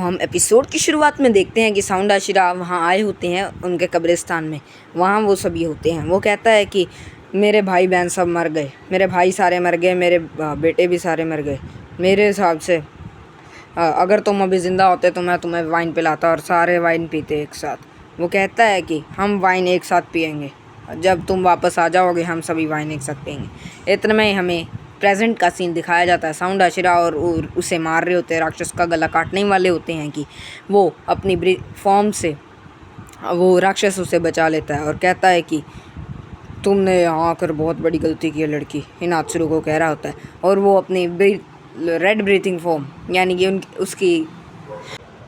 हम एपिसोड की शुरुआत में देखते हैं कि साउंड आशिरा वहाँ आए होते हैं उनके कब्रिस्तान में। वहाँ वो सभी होते हैं। वो कहता है कि मेरे भाई बहन सब मर गए, मेरे भाई सारे मर गए, मेरे बेटे भी सारे मर गए। मेरे हिसाब से अगर तुम अभी ज़िंदा होते तो मैं तुम्हें वाइन पिलाता और सारे वाइन पीते एक साथ। वो कहता है कि हम वाइन एक साथ पियेंगे, जब तुम वापस आ जाओगे हम सभी वाइन एक साथ पियेंगे। इतने में ही हमें प्रेजेंट का सीन दिखाया जाता है। साउंड आशिरा और उसे मार रहे होते हैं, राक्षस का गला काटने वाले होते हैं कि वो अपनी फॉर्म से वो राक्षस उसे बचा लेता है और कहता है कि तुमने यहाँ आकर बहुत बड़ी गलती की है लड़की, हिनात्सुरु को कह रहा होता है। और वो अपनी रेड ब्रीथिंग फॉर्म यानी कि उसकी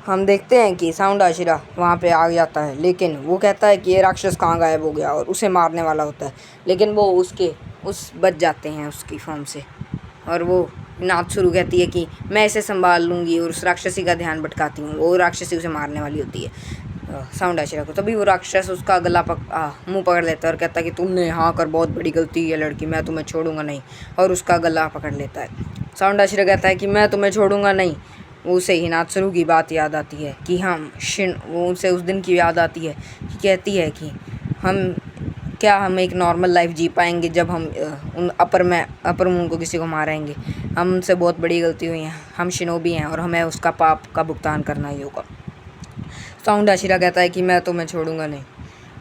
हम देखते हैं कि साउंड आशिरा वहाँ पे आ जाता है, लेकिन वो कहता है कि ये राक्षस कहाँ गायब हो गया और उसे मारने वाला होता है। लेकिन वो उस बच जाते हैं उसकी फॉर्म से। और वो हिनात्सुरु कहती है कि मैं इसे संभाल लूँगी और उस राक्षसी का ध्यान भटकाती हूँ। वो राक्षसी उसे मारने वाली होती है साउंड आशिरा को। तभी वो राक्षस उसका गला मुंह पकड़ लेता है और कहता है कि तुमने यहाँ आकर बहुत बड़ी गलती है लड़की, मैं तुम्हें छोड़ूंगा नहीं। और उसका गला पकड़ लेता है। साउंड आशिरा कहता है कि मैं तुम्हें छोड़ूंगा नहीं। उसे हिनात्सुरु की बात याद आती है कि वो उसे उस दिन की याद आती है कि कहती है कि हम एक नॉर्मल लाइफ जी पाएंगे जब हम उन अपर मून को किसी को मारेंगे। हमसे बहुत बड़ी गलती हुई है, हम शिनोबी हैं और हमें उसका पाप का भुगतान करना ही होगा। साउंड आशिरा कहता है कि मैं तुम्हें छोड़ूंगा नहीं।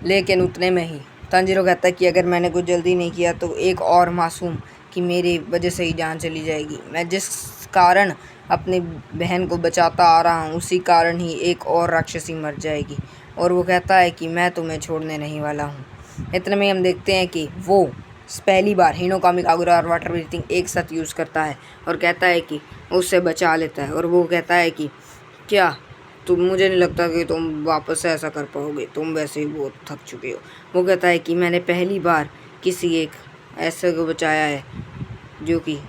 लेकिन उतने में ही तांजीरो कहता है कि अगर मैंने कुछ जल्दी नहीं किया तो एक और मासूम की मेरी वजह से ही जान चली जाएगी। मैं जिस कारण अपनी बहन को बचाता आ रहा हूँ उसी कारण ही एक और राक्षसी मर जाएगी। और वो कहता है कि मैं तुम्हें छोड़ने नहीं वाला हूँ। इतने में हम देखते हैं कि वो पहली बार हिनोकामी कागुरा और वाटर ब्रीथिंग एक साथ यूज़ करता है और कहता है कि उससे बचा लेता है। और वो कहता है कि क्या मुझे नहीं लगता कि तुम वापस से ऐसा कर पाओगे, तुम वैसे ही बहुत थक चुके हो। वो कहता है कि मैंने पहली बार किसी एक ऐसे को बचाया है जो कि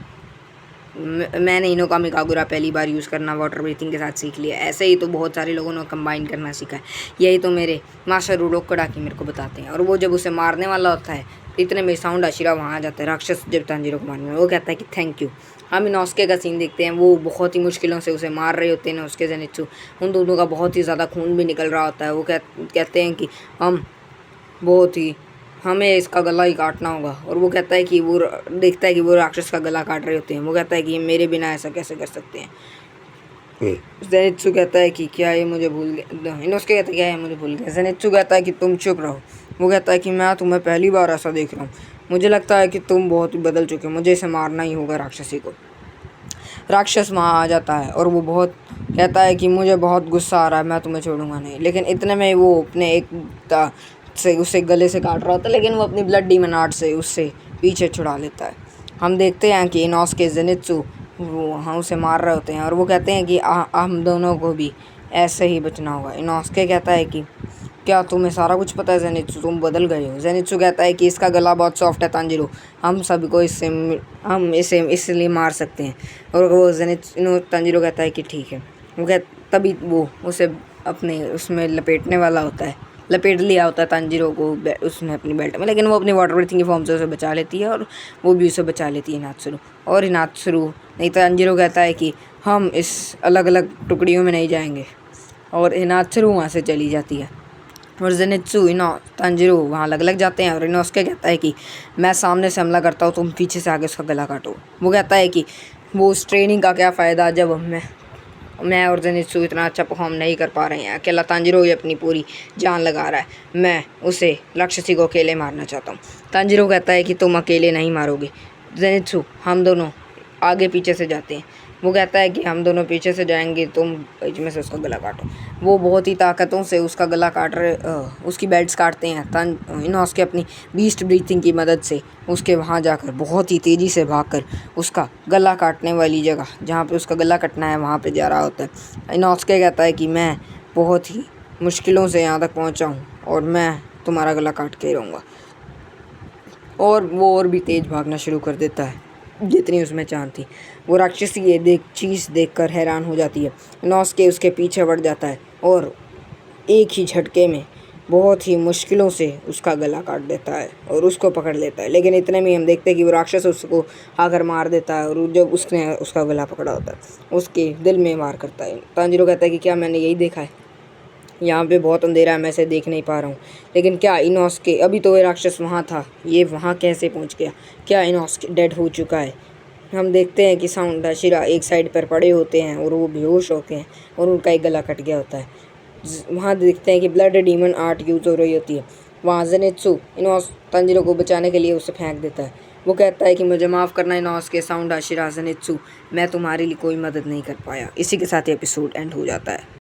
मैंने हिनोकामी कागुरा पहली बार यूज़ करना वाटर ब्रीथिंग के साथ सीख लिया। ऐसे ही तो बहुत सारे लोगों ने कंबाइन करना सीखा है। यही तो मेरे मास्टर उडोकड़ा मेरे को बताते हैं। और वो जब उसे मारने वाला होता है इतने में साउंड आशिरा वहाँ आ जाता है राक्षस जब तांजीरो को मारने में। वो कहता है कि थैंक यू। हम इनोस्के का सीन देखते हैं। वो बहुत ही मुश्किलों से उसे मार रहे होते हैं उसके ज़ेनित्सु। उन दोनों का बहुत ही ज़्यादा खून भी निकल रहा होता है। वो कहते हैं कि हमें इसका गला ही काटना होगा। और वो कहता है कि वो देखता है कि वो राक्षस का गला काट रहे होते हैं। वो कहता है कि मेरे बिना ऐसा कैसे कर सकते हैं। ज़ेनित्सु कहता है कि क्या ये मुझे भूल गया। इनोस्के कहता है क्या ये मुझे भूल गया। ज़ेनित्सु कहता है कि तुम चुप रहो। वो कहता है कि मैं तुम्हें पहली बार ऐसा देख रहा हूँ, मुझे लगता है कि तुम बहुत ही बदल चुके हो, मुझे इसे मारना ही होगा राक्षसी को। राक्षस वहाँ आ जाता है और वो बहुत कहता है कि मुझे बहुत गुस्सा आ रहा है, मैं तुम्हें छोड़ूंगा नहीं। लेकिन इतने में वो अपने एक से उसे गले से काट रहा होता है, लेकिन वो अपनी ब्लड डीमन आर्ट से उससे पीछे छुड़ा लेता है। हम देखते हैं कि इनोस्के ज़ेनित्सु वहाँ उसे मार रहे होते हैं और वो कहते हैं कि हम दोनों को भी ऐसे ही बचना होगा। इनोस्के कहता है कि क्या तुम्हें सारा कुछ पता है ज़ेनित्सु, तुम बदल गए हो। ज़ेनित्सु कहता है कि इसका गला बहुत सॉफ्ट है तांजीरो, हम सभी को हम इसे इसलिए मार सकते हैं। और वो तांजीरो कहता है कि ठीक है। तभी वो उसे अपने उसमें लपेटने वाला होता है, लपेट लिया होता है तांजीरो को उसने अपनी बेल्ट में। लेकिन वो अपनी वाटर ब्रीथिंग की फॉर्म से उसे बचा लेती है और वो भी उसे बचा लेती है हिनात्सुरु। और हिनात्सुरु नहीं, तांजीरो कहता है कि हम इस अलग अलग टुकड़ियों में नहीं जाएंगे। और हिनात्सुरु वहाँ से चली जाती है और ज़ेनित्सु तांजीरो वहाँ अलग जाते हैं। और इनोस्के कहता है कि मैं सामने से हमला करता हूँ, तुम पीछे से आगे उसका गला काटो। वो कहता है कि वो उस ट्रेनिंग का क्या फ़ायदा जब मैं और ज़ेनित्सु इतना अच्छा परफॉर्म नहीं कर पा रहे हैं। अकेला तांजीरो ही अपनी पूरी जान लगा रहा है, मैं उसे राक्षसी को अकेले मारना चाहता हूँ। तांजीरो कहता है कि तुम अकेले नहीं मारोगे ज़ेनित्सु, हम दोनों आगे पीछे से जाते हैं। वो कहता है कि हम दोनों पीछे से जाएंगे, तुम बीच में से उसका गला काटो। वो बहुत ही ताकतों से उसका गला काट रहे उसकी बेल्ट्स काटते हैं। इनोस्के अपनी बीस्ट ब्रीथिंग की मदद से उसके वहाँ जाकर बहुत ही तेज़ी से भागकर उसका गला काटने वाली जगह जहाँ पे उसका गला कटना है वहाँ पे जा रहा होता है। इनोस्के कहता है कि मैं बहुत ही मुश्किलों से यहाँ तक पहुँचा हूँ और मैं तुम्हारा गला काट के ही रहूँगा। और वो और भी तेज़ भागना शुरू कर देता है जितनी उसमें चाह थी। वो राक्षसी ये चीज़ देखकर हैरान हो जाती है। इनोस्के उसके पीछे बढ़ जाता है और एक ही झटके में बहुत ही मुश्किलों से उसका गला काट देता है और उसको पकड़ लेता है। लेकिन इतने में हम देखते हैं कि वो राक्षस उसको आकर मार देता है, और जब उसने उसका गला पकड़ा होता है उसके दिल में वार करता है। तांजीरो कहता है कि क्या मैंने यही देखा है? यहाँ पे बहुत अंधेरा है, मैं इसे देख नहीं पा रहा हूँ। लेकिन क्या इनोस्के, अभी तो ये राक्षस वहाँ था, ये वहाँ कैसे पहुँच गया? क्या इनोस्के डेड हो चुका है? हम देखते हैं कि साउंड हाशिरा एक साइड पर पड़े होते हैं और वो बेहोश होते हैं और उनका एक गला कट गया होता है। वहाँ देखते हैं कि ब्लड डीमन आर्ट यूज़ हो रही होती है। वहाँ ज़ेनित्सु इनोस तांजीरो को बचाने के लिए उसे फेंक देता है। वो कहता है कि मुझे माफ़ करना इनोस्के, साउंड हाशिरा, ज़ेनित्सु, मैं तुम्हारे लिए कोई मदद नहीं कर पाया। इसी के साथ ये एपिसोड एंड हो जाता है।